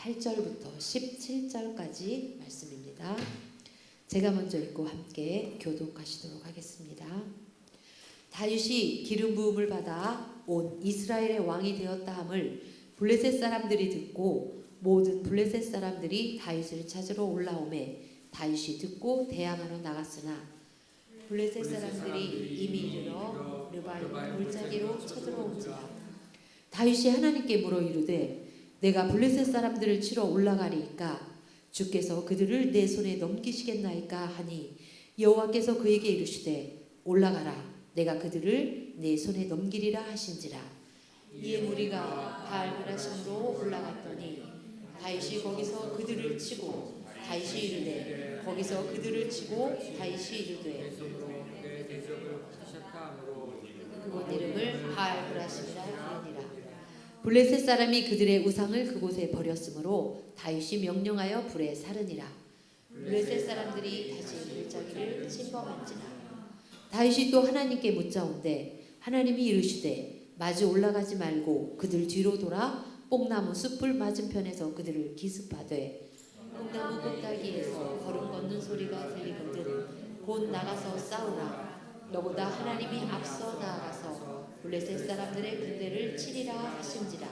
8절부터 17절까지 말씀입니다. 제가 먼저 읽고 함께 교독하시도록 하겠습니다. 다윗이 기름 부음을 받아 온 이스라엘의 왕이 되었다 함을 블레셋 사람들이 듣고 모든 블레셋 사람들이 다윗을 찾으러 올라오매 다윗이 듣고 대항하러 나갔으나 블레셋 사람들이 이미 이르러 르바임 골짜기로 쳐들어온지라. 다윗이 하나님께 물어 이르되 내가 블레셋 사람들을 치러 올라가리이까 주께서 그들을 내 손에 넘기시겠나이까 하니 여호와께서 그에게 이르시되 올라가라 내가 그들을 내 손에 넘기리라 하신지라. 이에 무리가 바알베라심으로 올라갔더니 다윗이 거기서 그들을 치고 다윗이 이르되 거기서 그들을 치고 다윗이 이르되 그곳 이름을 바알베라심이라 부르니라. 블레셋 사람이 그들의 우상을 그곳에 버렸으므로 다윗이 명령하여 불에 사르니라. 블레셋 사람들이 다시 골짜기를 침범한지라. 다윗이 또 하나님께 묻자온대 하나님이 이르시되 마주 올라가지 말고 그들 뒤로 돌아 뽕나무 숲을 맞은편에서 그들을 기습하되 뽕나무 꼭다기에서 걸음 걷는 소리가 들리거든 곧 나가서 싸우라. 너보다 하나님이 앞서 나아가서 블레셋 사람들의 군대를 치리라 하신지라.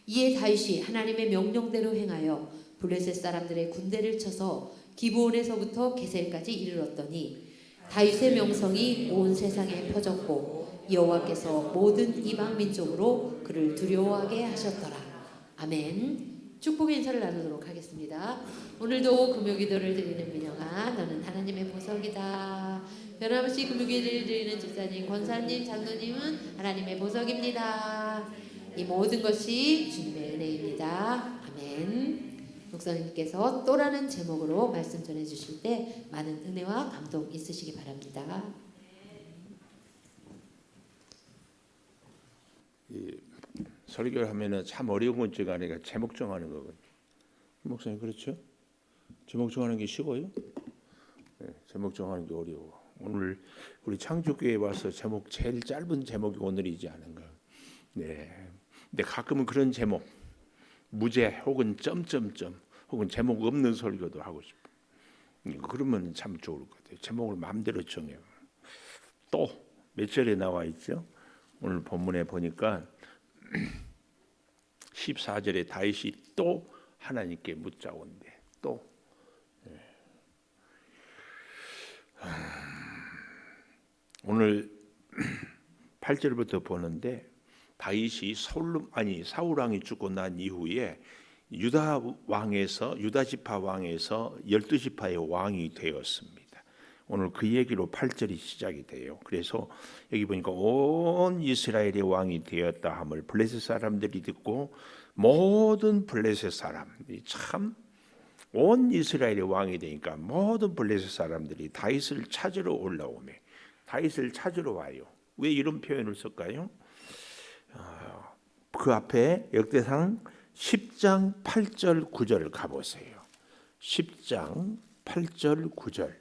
이에 다윗이 하나님의 명령대로 행하여 블레셋 사람들의 군대를 쳐서 기브온에서부터 게셀까지 이르렀더니 다윗의 명성이 온 세상에 퍼졌고 여호와께서 모든 이방 민족으로 그를 두려워하게 하셨더라. 아멘. 축복의 인사를 나누도록 하겠습니다. 오늘도 금요기도를 드리는 민영아 너는 하나님의 보석이다. 변함없이 금요기도를 드리는 집사님, 권사님, 장로님은 하나님의 보석입니다. 이 모든 것이 주님의 은혜입니다. 아멘. 목사님께서 또라는 제목으로 말씀 전해주실 때 많은 은혜와 감동 있으시기 바랍니다. 설교를 하면은 참 어려운 건 제가 아니라 제목 정하는 거거든요. 목사님 그렇죠? 제목 정하는 게 쉬워요? 네, 제목 정하는 게 어려워. 오늘 우리 창조교회에 와서 제목 제일 짧은 제목이 오늘이지 않은가. 네. 근데 가끔은 그런 제목 무제 혹은 점점점 혹은 제목 없는 설교도 하고 싶어. 그러면 참 좋을 것 같아요. 제목을 마음대로 정해요. 또 몇 절에 나와 있죠? 오늘 본문에 보니까 14절에 다윗이 또 하나님께 묻자온대. 또 오늘 8절부터 보는데 다윗이 사울 왕이 죽고 난 이후에 유다 지파 왕에서 12지파의 왕이 되었습니다. 오늘 그 얘기로 8절이 시작이 돼요. 그래서 여기 보니까 온 이스라엘의 왕이 되었다 함을 블레셋 사람들이 듣고 모든 블레셋 사람들이 참 온 이스라엘의 왕이 되니까 모든 블레셋 사람들이 다윗을 찾으러 올라오매 다윗을 찾으러 와요. 왜 이런 표현을 쓸까요? 그 앞에 역대상 10장 8절 9절을 가보세요. 10장 8절 9절.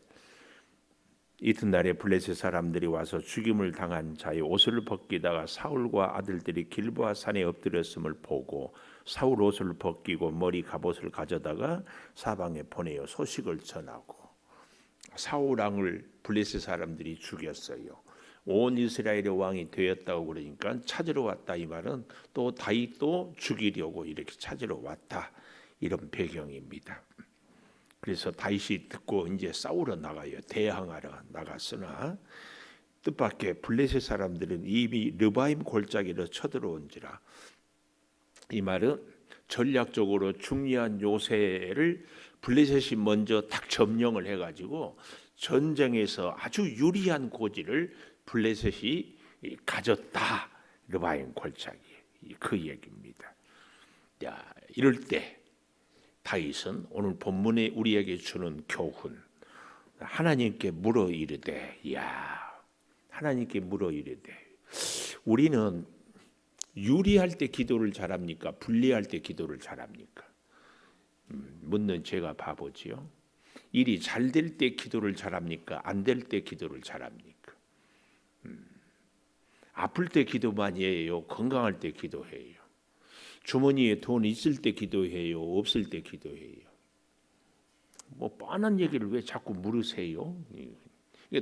이튿날에 블레셋 사람들이 와서 죽임을 당한 자의 옷을 벗기다가 사울과 아들들이 길보아 산에 엎드렸음을 보고 사울 옷을 벗기고 머리 갑옷을 가져다가 사방에 보내어 소식을 전하고 사울 왕을 블레셋 사람들이 죽였어요. 온 이스라엘의 왕이 되었다고 그러니까 찾으러 왔다 이 말은 또 다윗도 죽이려고 이렇게 찾으러 왔다 이런 배경입니다. 그래서 다윗이 듣고 이제 싸우러 나가요. 대항하러 나갔으나 뜻밖의 블레셋 사람들은 이미 르바임 골짜기로 쳐들어온지라. 이 말은 전략적으로 중요한 요새를 블레셋이 먼저 딱 점령을 해가지고 전쟁에서 아주 유리한 고지를 블레셋이 가졌다. 르바임 골짜기 그 얘기입니다. 야, 이럴 때 다윗은 오늘 본문에 우리에게 주는 교훈 하나님께 물어 이르되 하나님께 물어 이르되 우리는 유리할 때 기도를 잘합니까? 불리할 때 기도를 잘합니까? 묻는 제가 바보지요. 일이 잘 될 때 기도를 잘합니까? 안 될 때 기도를 잘합니까? 아플 때 기도 많이 해요? 건강할 때 기도해요? 주머니에 돈 있을 때 기도해요, 없을 때 기도해요? 뭐 뻔한 얘기를 왜 자꾸 물으세요?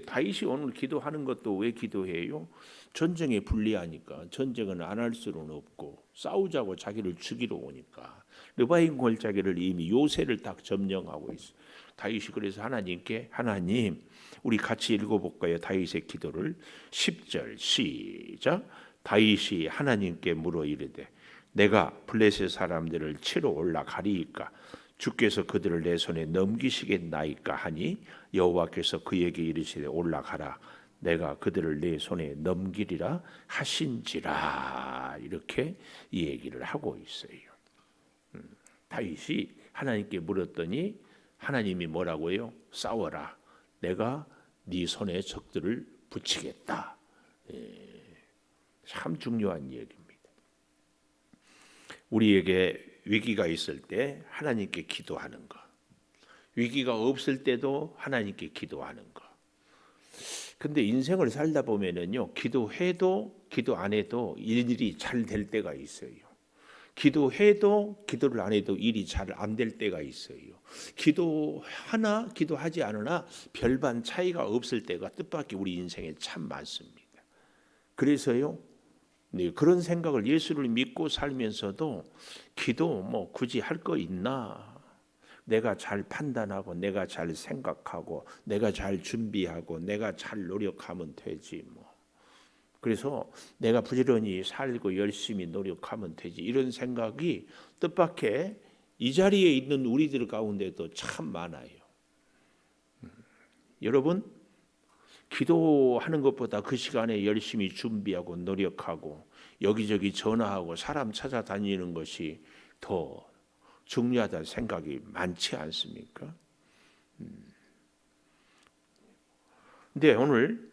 다윗이 오늘 기도하는 것도 왜 기도해요? 전쟁에 불리하니까. 전쟁은 안 할 수는 없고, 싸우자고 자기를 죽이러 오니까. 르바임 골짜기를 이미 요새를 딱 점령하고 있어. 다윗이 그래서 하나님께, 하나님, 우리 같이 읽어볼까요? 다윗의 기도를. 10절 시작. 다윗이 하나님께 물어 이르되 내가 블레셋 사람들을 치러 올라가리이까 주께서 그들을 내 손에 넘기시겠나이까 하니 여호와께서 그에게 이르시되 올라가라 내가 그들을 내 손에 넘기리라 하신지라. 이렇게 이 얘기를 하고 있어요. 다윗이 하나님께 물었더니 하나님이 뭐라고요? 싸워라. 내가 네 손에 적들을 붙이겠다. 참 중요한 얘기입니다. 우리에게 위기가 있을 때 하나님께 기도하는 것, 위기가 없을 때도 하나님께 기도하는 것. 근데 인생을 살다 보면은요, 기도해도 기도 안 해도 일이 잘 될 때가 있어요. 기도해도 기도를 안 해도 일이 잘 안 될 때가 있어요. 기도하나 기도하지 않으나 별반 차이가 없을 때가 뜻밖의 우리 인생에 참 많습니다. 그래서요, 네, 그런 생각을 예수를 믿고 살면서도 기도 뭐 굳이 할 거 있나? 내가 잘 판단하고 내가 잘 생각하고 내가 잘 준비하고 내가 잘 노력하면 되지 뭐. 그래서 내가 부지런히 살고 열심히 노력하면 되지 이런 생각이 뜻밖의 이 자리에 있는 우리들 가운데도 참 많아요. 여러분, 기도하는 것보다 그 시간에 열심히 준비하고 노력하고 여기저기 전화하고 사람 찾아다니는 것이 더 중요하다는 생각이 많지 않습니까? 근데 오늘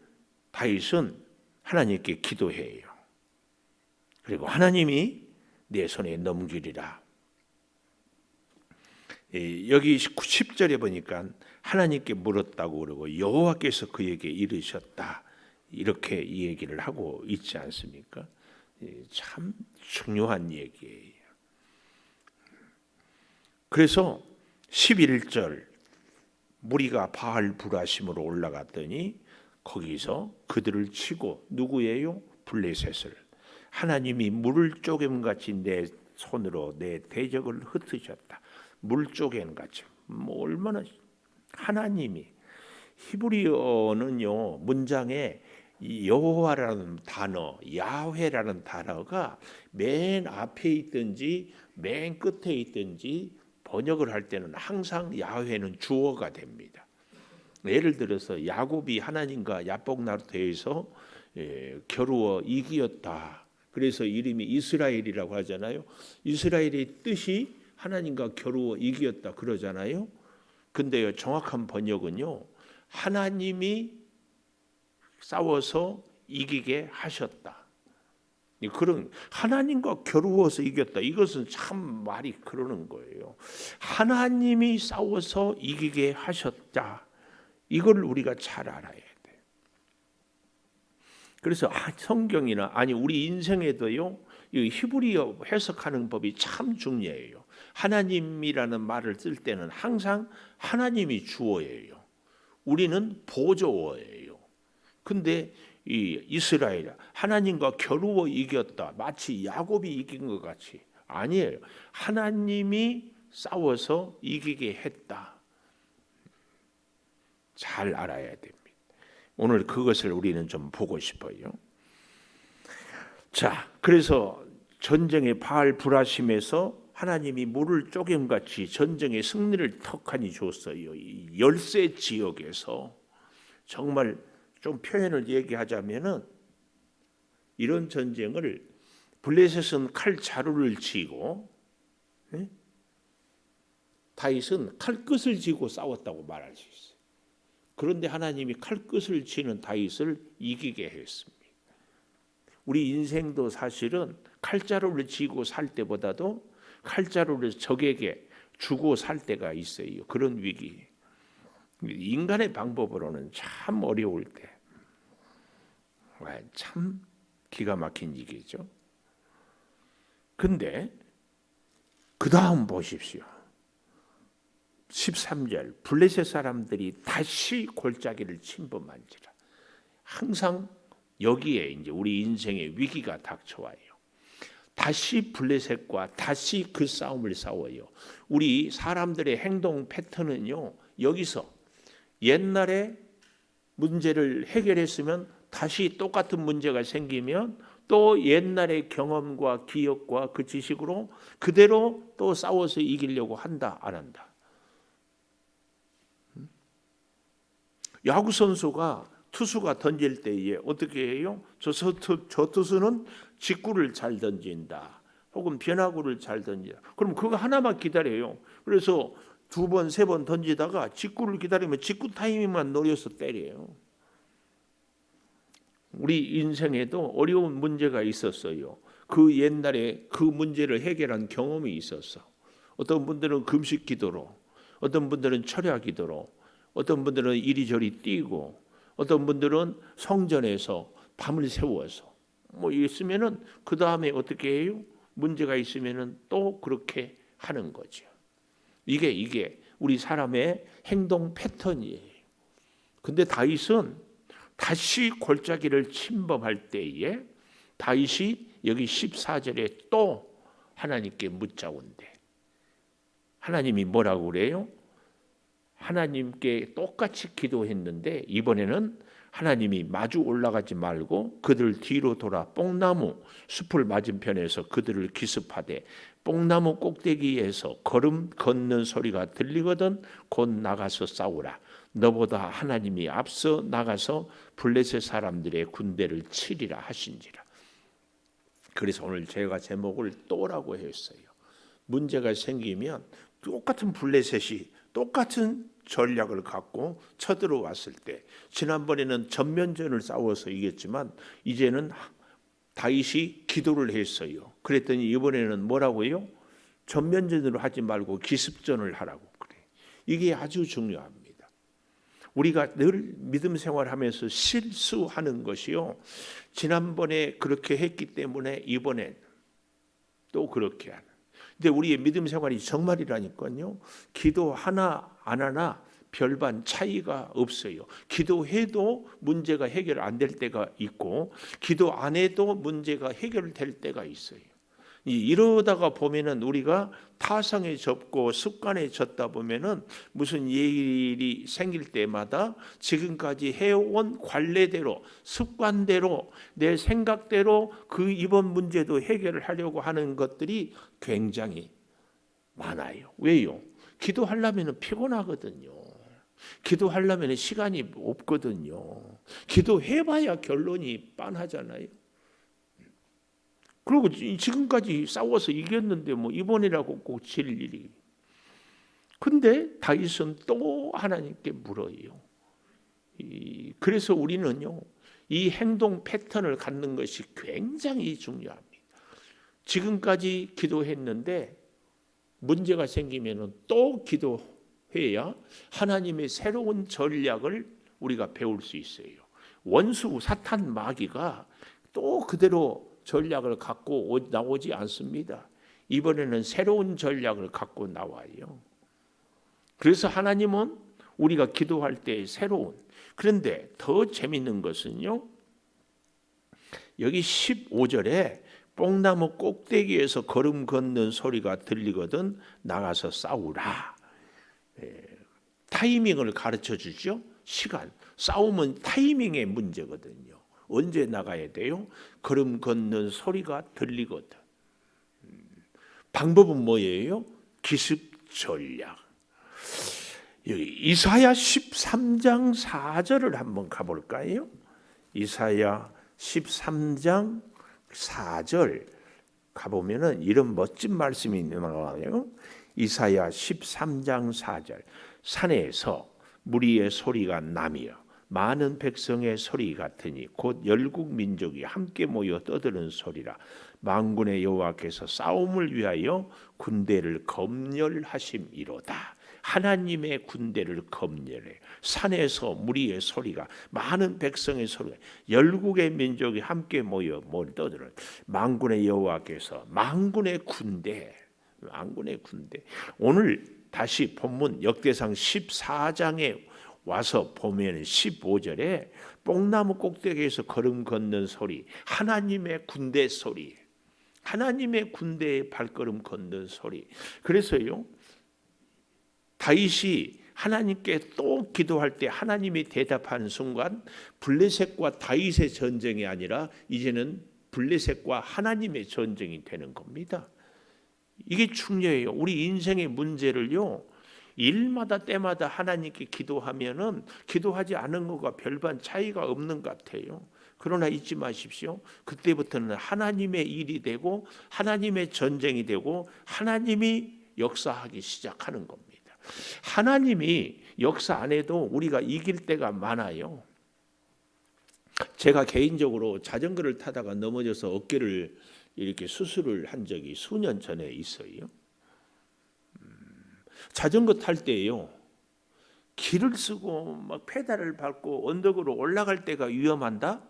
다윗은 하나님께 기도해요. 그리고 하나님이 내 손에 넘기리라. 여기 10절에 보니까 하나님께 물었다고 그러고 여호와께서 그에게 이르셨다. 이렇게 이 얘기를 하고 있지 않습니까? 참 중요한 얘기예요. 그래서 11절 무리가 바알 브라심으로 올라갔더니 거기서 그들을 치고 누구예요? 블레셋을. 하나님이 물을 쪼개음같이 내 손으로 내 대적을 흩으셨다. 물 쪼개음같이. 뭐 얼마나 하나님이 히브리어는요 문장에 여호와라는 단어, 야훼라는 단어가 맨 앞에 있든지 맨 끝에 있든지 번역을 할 때는 항상 야훼는 주어가 됩니다. 예를 들어서 야곱이 하나님과 야복 나루터에서 겨루어 이기었다. 그래서 이름이 이스라엘이라고 하잖아요. 이스라엘의 뜻이 하나님과 겨루어 이기었다 그러잖아요. 근데요 정확한 번역은요 하나님이 싸워서 이기게 하셨다. 그런 하나님과 겨루어서 이겼다. 이것은 참 말이 그러는 거예요. 하나님이 싸워서 이기게 하셨다. 이걸 우리가 잘 알아야 돼. 그래서 성경이나 아니 우리 인생에도요 이 히브리어 해석하는 법이 참 중요해요. 하나님이라는 말을 쓸 때는 항상 하나님이 주어예요. 우리는 보조어예요. 근데 이 이스라엘 하나님과 겨루어 이겼다. 마치 야곱이 이긴 것 같이 아니에요. 하나님이 싸워서 이기게 했다. 잘 알아야 됩니다. 오늘 그것을 우리는 좀 보고 싶어요. 자, 그래서 전쟁의 바알 브라심에서 하나님이 물을 쪼개음같이 전쟁의 승리를 턱하니 줬어요. 이 열세 지역에서 정말 좀 표현을 얘기하자면은 이런 전쟁을 블레셋은 칼 자루를 쥐고 다윗은 칼끝을 쥐고 싸웠다고 말할 수 있어요. 그런데 하나님이 칼끝을 쥐는 다윗을 이기게 했습니다. 우리 인생도 사실은 칼자루를 쥐고 살 때보다도 칼자루를 적에게 주고 살 때가 있어요. 그런 위기. 인간의 방법으로는 참 어려울 때 참 기가 막힌 얘기죠. 근데 그 다음 보십시오. 13절 블레셋 사람들이 다시 골짜기를 침범한지라. 항상 여기에 이제 우리 인생의 위기가 닥쳐와요. 다시 블레셋과 다시 그 싸움을 싸워요. 우리 사람들의 행동 패턴은요, 여기서 옛날에 문제를 해결했으면 다시 똑같은 문제가 생기면 또 옛날의 경험과 기억과 그 지식으로 그대로 또 싸워서 이기려고 한다, 안 한다? 야구 선수가 투수가 던질 때에 어떻게 해요? 저 투수는 직구를 잘 던진다, 혹은 변화구를 잘 던진다. 그럼 그거 하나만 기다려요. 그래서 2번, 3번 던지다가 직구를 기다리면 직구 타이밍만 노려서 때려요. 우리 인생에도 어려운 문제가 있었어요. 그 옛날에 그 문제를 해결한 경험이 있었어. 어떤 분들은 금식 기도로, 어떤 분들은 철야 기도로, 어떤 분들은 이리저리 뛰고, 어떤 분들은 성전에서 밤을 새워서 뭐 있으면은 그 다음에 어떻게 해요? 문제가 있으면은 또 그렇게 하는 거죠. 이게 우리 사람의 행동 패턴이에요. 근데 다윗은 다시 골짜기를 침범할 때에 다윗이 여기 14절에 또 하나님께 묻자온대. 하나님이 뭐라고 그래요? 하나님께 똑같이 기도했는데 이번에는 하나님이 마주 올라가지 말고 그들 뒤로 돌아 뽕나무 숲을 맞은편에서 그들을 기습하되 뽕나무 꼭대기에서 걸음 걷는 소리가 들리거든 곧 나가서 싸우라. 너보다 하나님이 앞서 나가서 블레셋 사람들의 군대를 치리라 하신지라. 그래서 오늘 제가 제목을 또라고 했어요. 문제가 생기면 똑같은 블레셋이 똑같은 전략을 갖고 쳐들어왔을 때, 지난번에는 전면전을 싸워서 이겼지만 이제는 다윗이 기도를 했어요. 그랬더니 이번에는 뭐라고요? 전면전으로 하지 말고 기습전을 하라고 그래. 이게 아주 중요합니다. 우리가 늘 믿음 생활하면서 실수하는 것이요, 지난번에 그렇게 했기 때문에 이번엔 또 그렇게 하는. 근데 우리의 믿음 생활이 정말이라니까요. 기도 하나 안 하나 별반 차이가 없어요. 기도해도 문제가 해결 안 될 때가 있고 기도 안 해도 문제가 해결될 때가 있어요. 이러다가 보면은 우리가 타성에 젖고 습관에 젖다 보면은 무슨 일이 생길 때마다 지금까지 해온 관례대로 습관대로 내 생각대로 그 이번 문제도 해결을 하려고 하는 것들이 굉장히 많아요. 왜요? 기도하려면 피곤하거든요. 기도하려면 시간이 없거든요. 기도해봐야 결론이 빤하잖아요. 그리고 지금까지 싸워서 이겼는데 뭐 이번이라고 고칠 일이. 근데 다윗은 또 하나님께 물어요. 그래서 우리는요, 이 행동 패턴을 갖는 것이 굉장히 중요합니다. 지금까지 기도했는데 문제가 생기면 또 기도해야 하나님의 새로운 전략을 우리가 배울 수 있어요. 원수 사탄 마귀가 또 그대로 전략을 갖고 나오지 않습니다. 이번에는 새로운 전략을 갖고 나와요. 그래서 하나님은 우리가 기도할 때 새로운, 그런데 더 재밌는 것은요, 여기 15절에 뽕나무 꼭대기에서 걸음 걷는 소리가 들리거든 나가서 싸우라. 타이밍을 가르쳐 주죠. 시간. 싸움은 타이밍의 문제거든요. 언제 나가야 돼요? 걸음 걷는 소리가 들리거든. 방법은 뭐예요? 기습 전략. 여기 이사야 13장 4절을 한번 가볼까요? 이사야 13장 4절 가보면은 이런 멋진 말씀이 나와요. 이사야 13장 4절. 산에서 무리의 소리가 나며 많은 백성의 소리 같으니 곧 열국 민족이 함께 모여 떠드는 소리라. 만군의 여호와께서 싸움을 위하여 군대를 검열하심이로다. 하나님의 군대를 검열해. 산에서 무리의 소리가, 많은 백성의 소리가, 열국의 민족이 함께 모여 떠드는 만군의 여호와께서, 만군의 군대, 만군의 군대. 오늘 다시 본문 역대상 14장에 와서 보면 15절에 뽕나무 꼭대기에서 걸음 걷는 소리, 하나님의 군대 소리, 하나님의 군대의 발걸음 걷는 소리. 그래서요, 다윗이 하나님께 또 기도할 때 하나님이 대답하는 순간 블레셋과 다윗의 전쟁이 아니라 이제는 블레셋과 하나님의 전쟁이 되는 겁니다. 이게 중요해요. 우리 인생의 문제를요, 일마다 때마다 하나님께 기도하면은 기도하지 않은 것과 별반 차이가 없는 것 같아요. 그러나 잊지 마십시오. 그때부터는 하나님의 일이 되고 하나님의 전쟁이 되고 하나님이 역사하기 시작하는 겁니다. 하나님이 역사 안 해도 우리가 이길 때가 많아요. 제가 개인적으로 자전거를 타다가 넘어져서 어깨를 이렇게 수술을 한 적이 수년 전에 있어요. 자전거 탈 때요, 기를 쓰고 막 페달을 밟고 언덕으로 올라갈 때가 위험한다?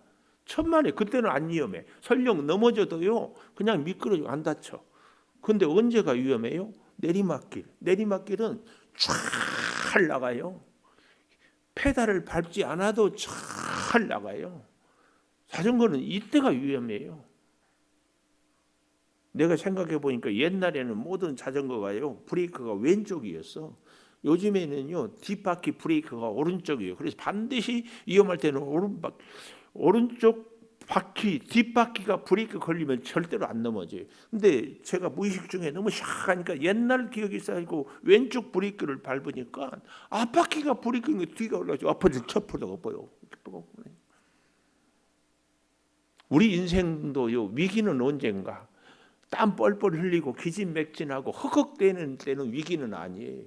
천만에. 그때는 안 위험해. 설령 넘어져도요, 그냥 미끄러지고 안 다쳐. 근데 언제가 위험해요? 내리막길. 내리막길은 쫙 나가요. 페달을 밟지 않아도 잘 나가요. 자전거는 이때가 위험해요. 내가 생각해 보니까 옛날에는 모든 자전거가요, 브레이크가 왼쪽이었어. 요즘에는요, 뒷바퀴 브레이크가 오른쪽이에요. 그래서 반드시 위험할 때는 오른쪽 바퀴, 뒷바퀴가 브레이크 걸리면 절대로 안 넘어져요. 근데 제가 무의식 중에 너무 샥하니까 옛날 기억이 쌓이고 왼쪽 브레이크를 밟으니까 앞바퀴가 브레이크인 뒤가 올라가죠. 앞으로 첩보다가 보여. 우리 인생도요, 위기는 언젠가 땀 뻘뻘 흘리고 기진맥진하고 헉헉대는 때는 위기는 아니에요.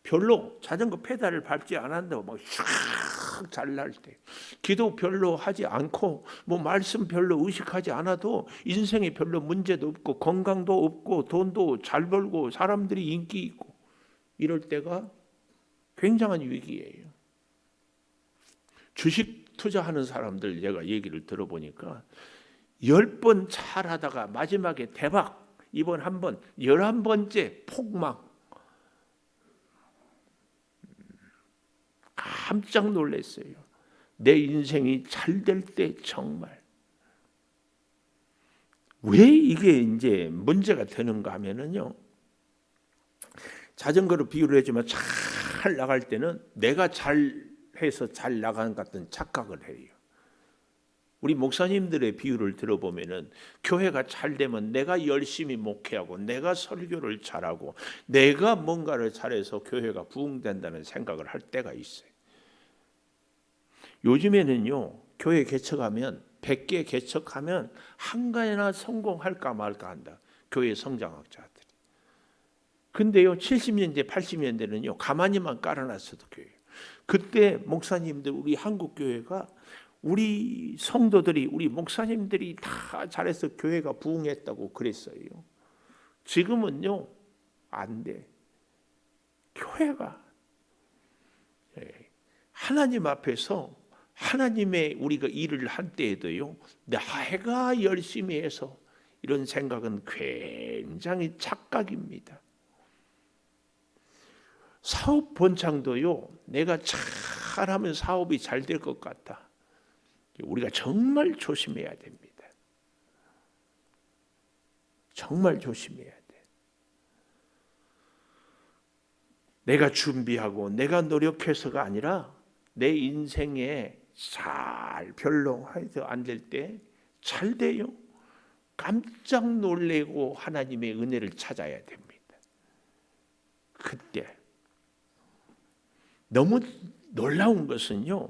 별로 자전거 페달을 밟지 않았다고 막 샥 잘날 때, 기도 별로 하지 않고 뭐 말씀 별로 의식하지 않아도 인생에 별로 문제도 없고 건강도 없고 돈도 잘 벌고 사람들이 인기 있고 이럴 때가 굉장한 위기예요. 주식 투자하는 사람들 제가 얘기를 들어보니까 10번 잘하다가 마지막에 대박, 이번 한 번, 11번째 폭망. 깜짝 놀랐어요. 내 인생이 잘 될 때 정말. 왜 이게 이제 문제가 되는가 하면은요, 자전거로 비유를 했지만 잘 나갈 때는 내가 잘해서 잘 나가는 것 같은 착각을 해요. 우리 목사님들의 비유를 들어보면은 교회가 잘 되면 내가 열심히 목회하고 내가 설교를 잘하고 내가 뭔가를 잘해서 교회가 부흥된다는 생각을 할 때가 있어요. 요즘에는요, 교회 개척하면 100개 개척하면 한가지나 성공할까 말까 한다. 교회 성장학자들이. 근데요, 70년대 80년대는요, 가만히만 깔아놨어도 교회. 그때 목사님들, 우리 한국 교회가, 우리 성도들이, 우리 목사님들이 다 잘해서 교회가 부흥했다고 그랬어요. 지금은요, 안 돼. 교회가 하나님 앞에서 하나님의 우리가 일을 할 때에도요, 내가 열심히 해서, 이런 생각은 굉장히 착각입니다. 사업 번창도요, 내가 잘하면 사업이 잘 될 것 같다. 우리가 정말 조심해야 됩니다. 정말 조심해야 돼. 내가 준비하고 내가 노력해서가 아니라 내 인생에 별로 해서 안 될 때 잘 돼요. 깜짝 놀래고 하나님의 은혜를 찾아야 됩니다. 그때 너무 놀라운 것은요,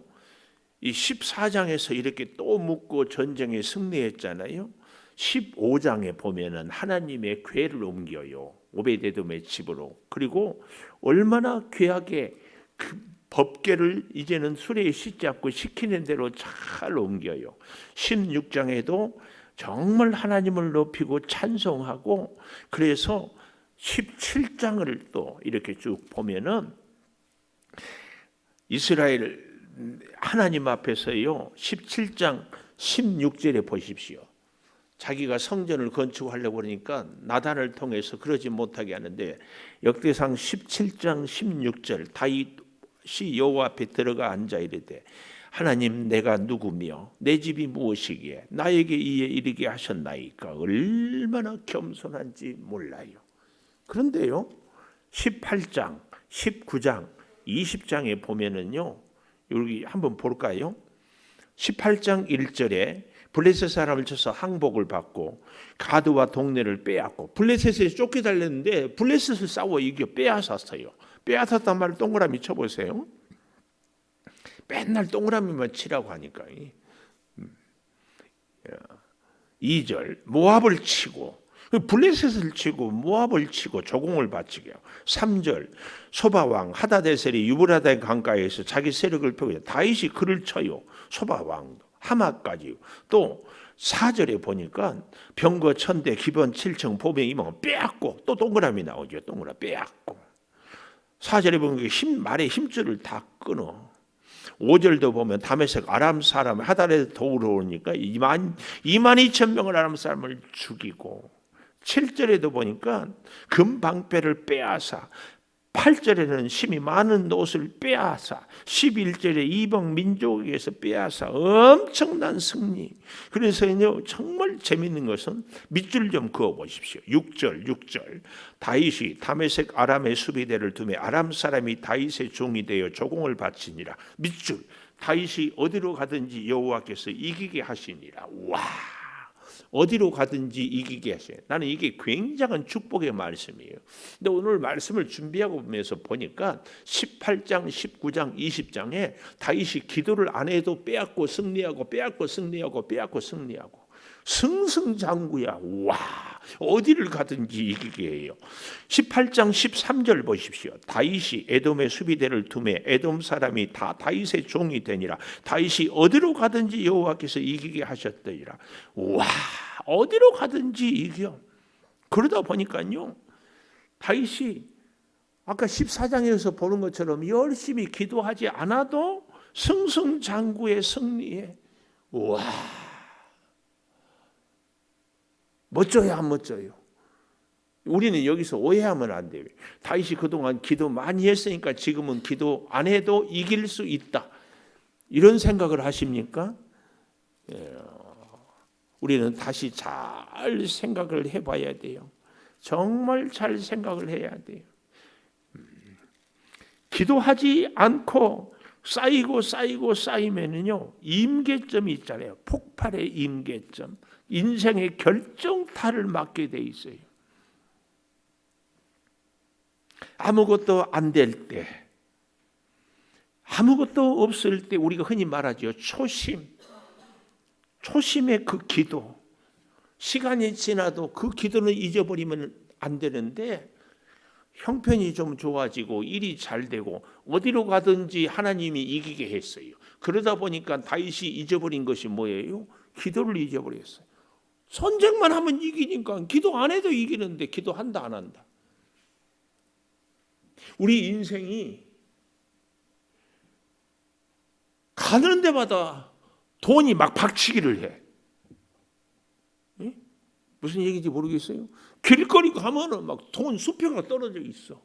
이 14장에서 이렇게 또 묻고 전쟁에 승리했잖아요. 15장에 보면은 하나님의 궤를 옮겨요. 오베데돔의 집으로. 그리고 얼마나 귀하게 그 법궤를 이제는 수레에 싣잡고 시키는 대로 잘 옮겨요. 16장에도 정말 하나님을 높이고 찬송하고, 그래서 17장을 또 이렇게 쭉 보면은 이스라엘 하나님 앞에서요, 17장 16절에 보십시오. 자기가 성전을 건축하려고 그러니까 나단을 통해서 그러지 못하게 하는데 역대상 17장 16절 다윗이 여호와 앞에 들어가 앉아 이르되 하나님 내가 누구며 내 집이 무엇이기에 나에게 이에 이르게 하셨나이까. 얼마나 겸손한지 몰라요. 그런데요 18장 19장 20장에 보면은요 여기 한번 볼까요? 18장 1절에 블레셋 사람을 쳐서 항복을 받고 가드와 동네를 빼앗고 블레셋에 쫓겨달렸는데 블레셋을 싸워 이겨 빼앗았어요. 빼앗았단 말을 동그라미 쳐보세요. 맨날 동그라미만 치라고 하니까. 2절 모압을 치고 블레셋을 치고 모압을 치고 조공을 바치게 하고 3절 소바왕 하다데셀이 유브라데 강가에서 자기 세력을 펴고 다윗이 그를 쳐요. 소바왕 하마까지. 또 4절에 보니까 병거 1000대 기본 7층 보병 이몽 빼앗고 또 동그라미 나오죠. 동그라미 빼앗고 4절에 보면 말의 힘줄을 다 끊어. 5절도 보면 다메섹 아람 사람 하달에 도우러 오니까 22,000명을 아람 사람을 죽이고 7절에도 보니까 금방패를 빼앗아 8절에는 심히 많은 옷을 빼앗아 11절에 이방 민족에게서 빼앗아 엄청난 승리. 그래서 정말 재밌는 것은 밑줄 좀 그어보십시오. 6절 다윗이 다메섹 아람의 수비대를 두매 아람 사람이 다윗의 종이 되어 조공을 바치니라. 밑줄 다윗이 어디로 가든지 여호와께서 이기게 하시니라. 와, 어디로 가든지 이기게 하세요. 나는 이게 굉장한 축복의 말씀이에요. 근데 오늘 말씀을 준비하고 보면서 보니까 18장, 19장, 20장에 다윗이 기도를 안 해도 빼앗고 승리하고 빼앗고 승리하고 빼앗고 승리하고 승승장구야. 와, 어디를 가든지 이기게 해요. 18장 13절 보십시오. 다윗이 에돔의 수비대를 두매 에돔 사람이 다 다윗의 종이 되니라. 다윗이 어디로 가든지 여호와께서 이기게 하셨더니라. 와, 어디로 가든지 이겨. 그러다 보니까요 다윗이 아까 14장에서 보는 것처럼 열심히 기도하지 않아도 승승장구의 승리에. 와, 멋져요 안 멋져요? 우리는 여기서 오해하면 안 돼요. 다윗이 그동안 기도 많이 했으니까 지금은 기도 안 해도 이길 수 있다, 이런 생각을 하십니까? 우리는 다시 잘 생각을 해봐야 돼요. 정말 잘 생각을 해야 돼요. 기도하지 않고 쌓이고 쌓이면은요 임계점이 있잖아요. 폭발의 임계점, 인생의 결정타를 맞게 돼 있어요. 아무것도 안 될 때, 아무것도 없을 때 우리가 흔히 말하죠. 초심의 그 기도. 시간이 지나도 그 기도는 잊어버리면 안 되는데 형편이 좀 좋아지고 일이 잘 되고 어디로 가든지 하나님이 이기게 했어요. 그러다 보니까 다윗이 잊어버린 것이 뭐예요? 기도를 잊어버렸어요. 전쟁만 하면 이기니까 기도 안 해도 이기는데 기도한다 안 한다. 우리 인생이 가는 데마다 돈이 막 박치기를 해. 예? 무슨 얘기인지 모르겠어요. 길거리 가면은 막 돈 수표가 떨어져 있어.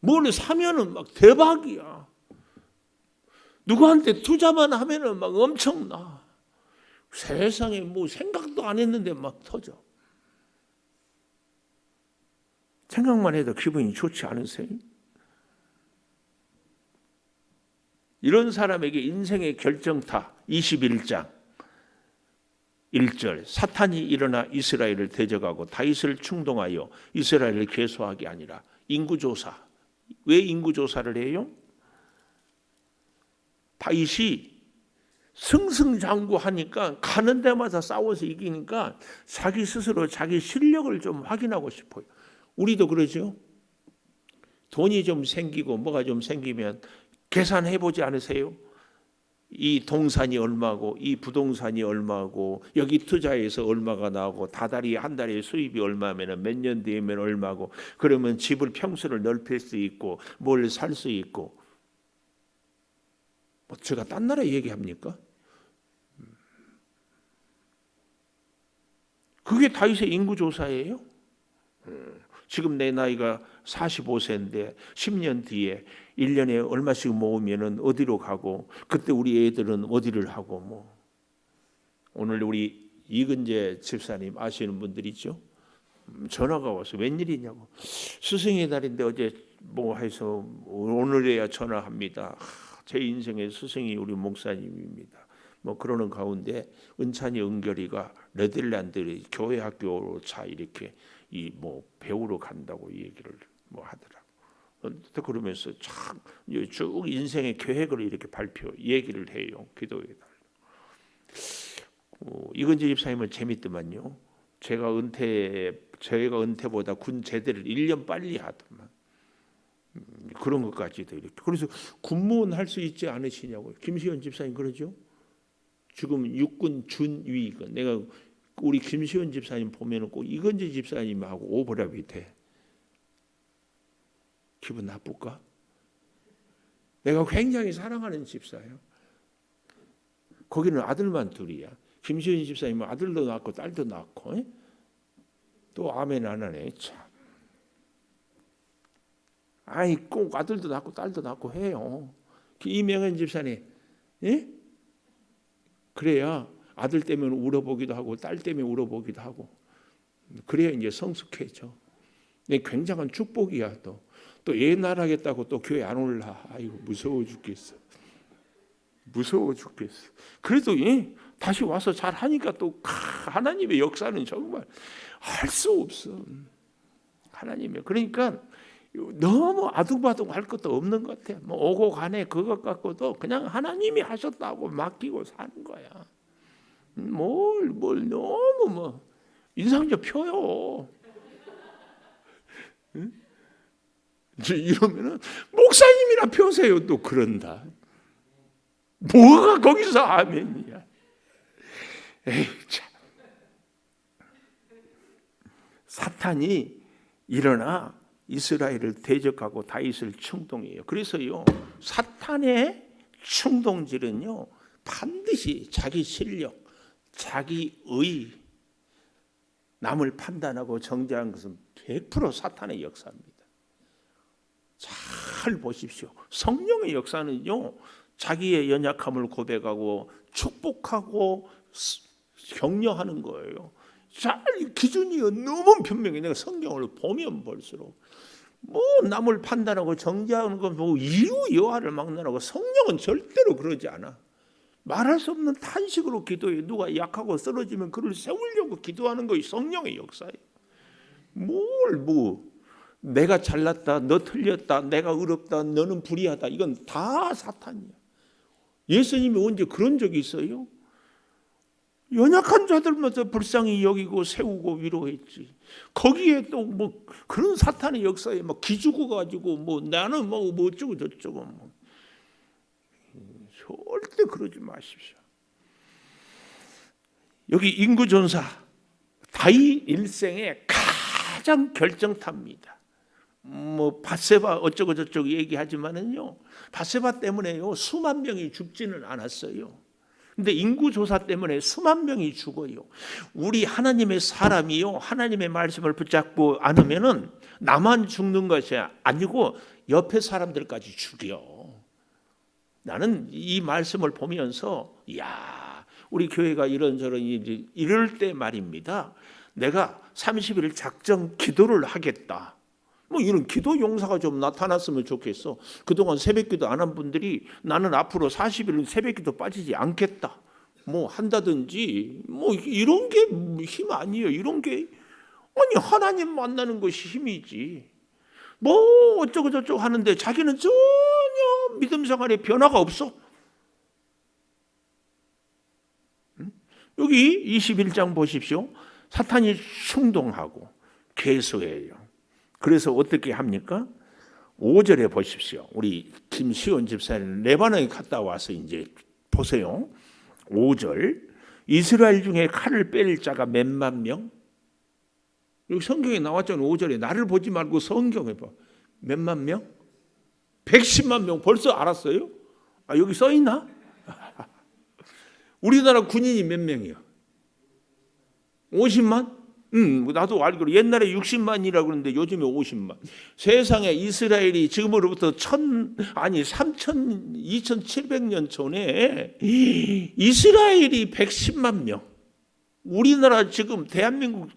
뭘 사면은 막 대박이야. 누구한테 투자만 하면은 막 엄청나. 세상에 뭐 생각도 안 했는데 막 터져. 생각만 해도 기분이 좋지 않으세요? 이런 사람에게 인생의 결정타 21장 1절 사탄이 일어나 이스라엘을 대적하고 다윗을 충동하여 이스라엘을 괴수하게 아니라 인구조사. 왜 인구조사를 해요? 다윗이 승승장구하니까 가는 데마다 싸워서 이기니까 자기 스스로 자기 실력을 좀 확인하고 싶어요. 우리도 그러죠. 돈이 좀 생기고 뭐가 좀 생기면 계산해보지 않으세요? 이 동산이 얼마고 이 부동산이 얼마고 여기 투자해서 얼마가 나오고 다달이 한 달에 수입이 얼마면 몇 년 뒤에면 얼마고 그러면 집을 평수를 넓힐 수 있고 뭘 살 수 있고. 뭐 제가 딴 나라 얘기합니까? 그게 다윗의 인구조사예요. 지금 내 나이가 45세인데 10년 뒤에 1년에 얼마씩 모으면은 어디로 가고, 그때 우리 애들은 어디를 하고, 뭐 오늘 우리 이근재 집사님 아시는 분들이죠. 전화가 와서 웬일이냐고, 스승의 날인데 어제 뭐 해서 오늘에야 전화합니다. 제 인생의 스승이 우리 목사님입니다. 뭐 그러는 가운데 은찬이 은결이가 네덜란드 교회 학교로 차 이렇게 이 뭐 배우러 간다고 얘기를 뭐 하더라고. 그러면서 쭉 인생의 계획을 이렇게 얘기를 해요. 기도에 달라. 이건재 집사님은 재밌더만요. 제가 은퇴보다 군 제대를 1년 빨리 하더만. 그런 것까지도 이렇게. 그래서 군무원 할 수 있지 않으시냐고요. 김시현 집사님 그러죠. 지금 육군 준위관. 내가 우리 김시현 집사님 보면은 꼭 이건재 집사님하고 오버랩이 돼. 기분 나쁠까? 내가 굉장히 사랑하는 집사예요. 거기는 아들만 둘이야. 김시현 집사님은 아들도 낳고 딸도 낳고, 또 아멘 안 하네. 참. 아이 꼭 아들도 낳고 딸도 낳고 해요. 이명현 집사님, 예? 그래야 아들 때문에 울어보기도 하고 딸 때문에 울어보기도 하고, 그래야 이제 성숙해져. 굉장한 축복이야. 또 예날하겠다고 또 교회 안 올라. 아이고 무서워 죽겠어. 무서워 죽겠어. 그래도 다시 와서 잘 하니까 또 하나님의 역사는 정말 할 수 없어. 하나님의. 그러니까 너무 아둥바둥 할 것도 없는 것 같아. 뭐 오고 가네 그것 갖고도 그냥 하나님이 하셨다고 맡기고 사는 거야. 뭘 너무 뭐 인상적 펴요. 응? 이러면은 목사님이나 펴세요. 또 그런다. 뭐가 거기서 아멘이야. 에이 참. 사탄이 일어나 이스라엘을 대적하고 다윗을 충동해요. 그래서요, 사탄의 충동질은요 반드시 자기 실력, 자기 의, 남을 판단하고 정죄한 것은 100% 사탄의 역사입니다. 잘 보십시오. 성령의 역사는요, 자기의 연약함을 고백하고 축복하고 격려하는 거예요. 잘 기준이 너무 분명해. 내가 성경을 보면 볼수록 뭐 남을 판단하고 정죄하는 건 뭐 이유 여하를 막론하고, 성령은 절대로 그러지 않아. 말할 수 없는 탄식으로 기도해. 누가 약하고 쓰러지면 그를 세우려고 기도하는 것이 성령의 역사예요. 내가 잘났다, 너 틀렸다, 내가 의롭다, 너는 불의하다, 이건 다 사탄이야. 예수님이 언제 그런 적이 있어요? 연약한 자들마다 불쌍히 여기고 세우고 위로했지. 거기에 또 뭐 그런 사탄의 역사에 막 기죽어 가지고 뭐 나는 뭐 어쩌고 저쩌고 뭐. 절대 그러지 마십시오. 여기 인구존사 다윗 일생의 가장 결정타입니다. 뭐 밧세바 어쩌고 저쩌고 얘기하지만은요, 밧세바 때문에요 수만 명이 죽지는 않았어요. 근데 인구조사 때문에 수만 명이 죽어요. 우리 하나님의 사람이요, 하나님의 말씀을 붙잡고 않으면은 나만 죽는 것이 아니고 옆에 사람들까지 죽여. 나는 이 말씀을 보면서 우리 교회가 이런저런 이럴 때 말입니다. 내가 30일 작정 기도를 하겠다. 뭐 이런 기도 용사가 좀 나타났으면 좋겠어. 그동안 새벽기도 안 한 분들이 나는 앞으로 40일은 새벽기도 빠지지 않겠다. 뭐 한다든지 뭐 이런 게 힘 아니에요. 이런 게 아니 하나님 만나는 것이 힘이지. 뭐 어쩌고 저쩌고 하는데 자기는 전혀 믿음 생활에 변화가 없어. 여기 21장 보십시오. 사탄이 충동하고 계속해요. 그래서 어떻게 합니까? 5절에 보십시오. 우리 김시원 집사님 레바논에 갔다 와서 이제 보세요. 5절. 이스라엘 중에 칼을 뺄 자가 몇만 명? 여기 성경에 나왔잖아요. 5절에 나를 보지 말고 성경에 봐. 몇만 명? 110만 명. 벌써 알았어요? 여기 써 있나? 우리나라 군인이 몇 명이요? 50만? 나도 알기로 옛날에 60만이라고 그러는데 요즘에 50만. 세상에 이스라엘이 지금으로부터 2700년 전에 이스라엘이 110만 명. 우리나라 지금 대한민국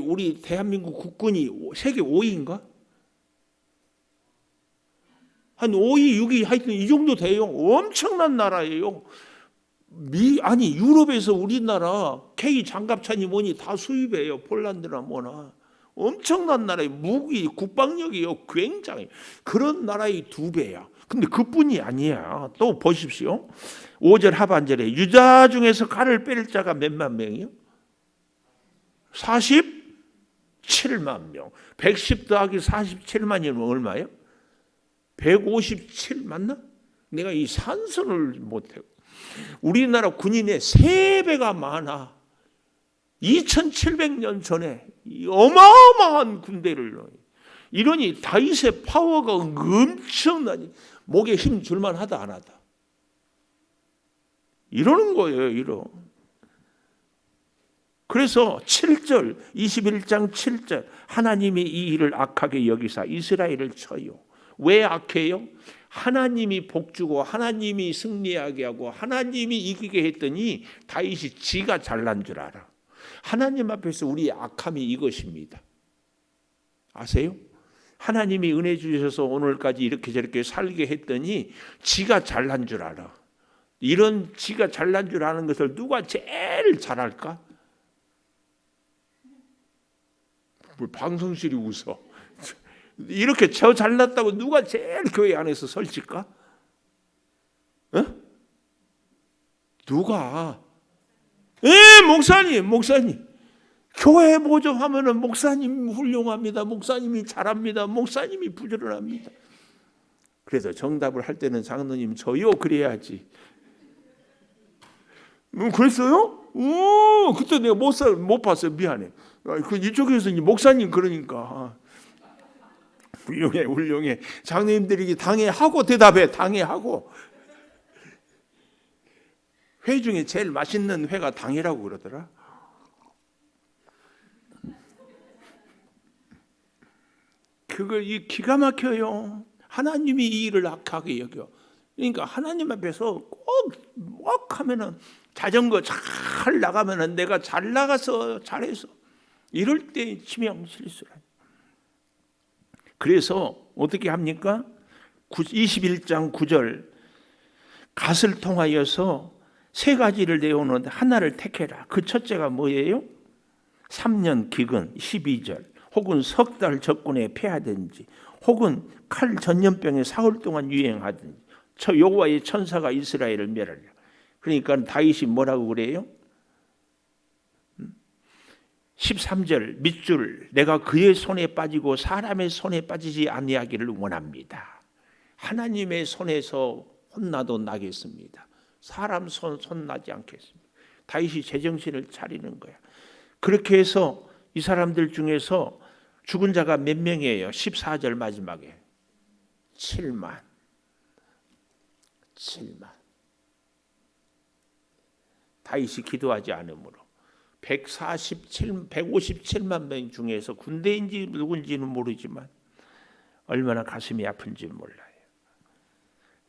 우리 대한민국 국군이 세계 5위인가? 한 5위, 6위 하여튼 이 정도 돼요. 엄청난 나라예요. 유럽에서 우리나라 K 장갑차니 뭐니 다 수입해요. 폴란드나 뭐나. 엄청난 나라의 무기, 국방력이요. 굉장히. 그런 나라의 2배야. 근데 그뿐이 아니야. 또 보십시오. 5절 하반절에 유다 중에서 칼을 뺄 자가 몇만 명이요? 47만 명. 110 더하기 47만이면 얼마예요? 157 맞나? 내가 이 산수를 못해. 우리나라 군인의 3배가 많아. 2700년 전에 어마어마한 군대를. 이러니 다윗의 파워가 엄청나니 목에 힘 줄만 하다 안 하다. 이러는 거예요. 그래서 7절 21장 7절 하나님이 이 일을 악하게 여기사 이스라엘을 쳐요. 왜 악해요? 하나님이 복주고 하나님이 승리하게 하고 하나님이 이기게 했더니 다윗이 지가 잘난 줄 알아. 하나님 앞에서 우리의 악함이 이것입니다. 아세요? 하나님이 은혜 주셔서 오늘까지 이렇게 저렇게 살게 했더니 지가 잘난 줄 알아. 이런 지가 잘난 줄 아는 것을 누가 제일 잘할까? 방송실이 웃어. 이렇게 저 잘났다고 누가 제일 교회 안에서 설칠까? 누가? 목사님. 교회 모집하면은 목사님 훌륭합니다. 목사님이 잘합니다. 목사님이 부지런합니다. 그래서 정답을 할 때는 장로님 저요 그래야지. 그랬어요? 그때 내가 못 봤어요. 미안해. 이쪽에서 목사님 그러니까. 훌륭해. 장로님들이 당해하고 대답해. 당해하고. 회 중에 제일 맛있는 회가 당해라고 그러더라. 그걸 기가 막혀요. 하나님이 이 일을 악하게 여겨. 그러니까 하나님 앞에서 꼭 하면은 자전거 잘 나가면은 내가 잘 나가서 잘해서 이럴 때 치명 실수라. 그래서 어떻게 합니까? 21장 9절 갓을 통하여서 3가지를 내어오는데 하나를 택해라. 그 첫째가 뭐예요? 3년 기근 12절 혹은 석 달 적군에 패하든지 혹은 칼 전염병에 사흘 동안 유행하든지 여호와의 천사가 이스라엘을 멸하리라. 그러니까 다윗이 뭐라고 그래요? 13절 밑줄 내가 그의 손에 빠지고 사람의 손에 빠지지 아니하기를 원합니다. 하나님의 손에서 혼나도 나겠습니다. 사람 손 나지 않겠습니다. 다윗이 제정신을 차리는 거야. 그렇게 해서 이 사람들 중에서 죽은 자가 몇 명이에요? 14절 마지막에 7만. 다윗이 기도하지 않으므로 157만 명 중에서 군대인지 누군지는 모르지만 얼마나 가슴이 아픈지 몰라요.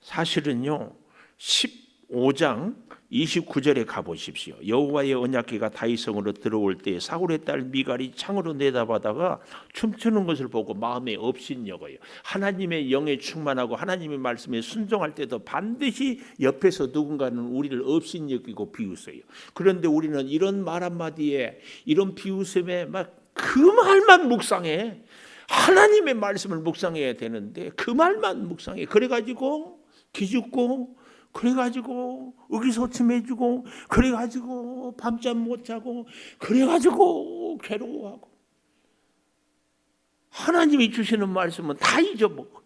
사실은요 15장 29절에 가보십시오. 여호와의 언약궤가 다윗성으로 들어올 때 사울의 딸 미갈이 창으로 내다보다가 춤추는 것을 보고 마음에 업신여겨요. 하나님의 영에 충만하고 하나님의 말씀에 순종할 때도 반드시 옆에서 누군가는 우리를 업신여기고 비웃어요. 그런데 우리는 이런 말 한마디에 이런 비웃음에 막 그 말만 묵상해. 하나님의 말씀을 묵상해야 되는데 그 말만 묵상해. 그래가지고 기죽고 그래가지고 의기소침해지고 그래가지고 밤잠 못 자고 그래가지고 괴로워하고 하나님이 주시는 말씀은 다 잊어먹고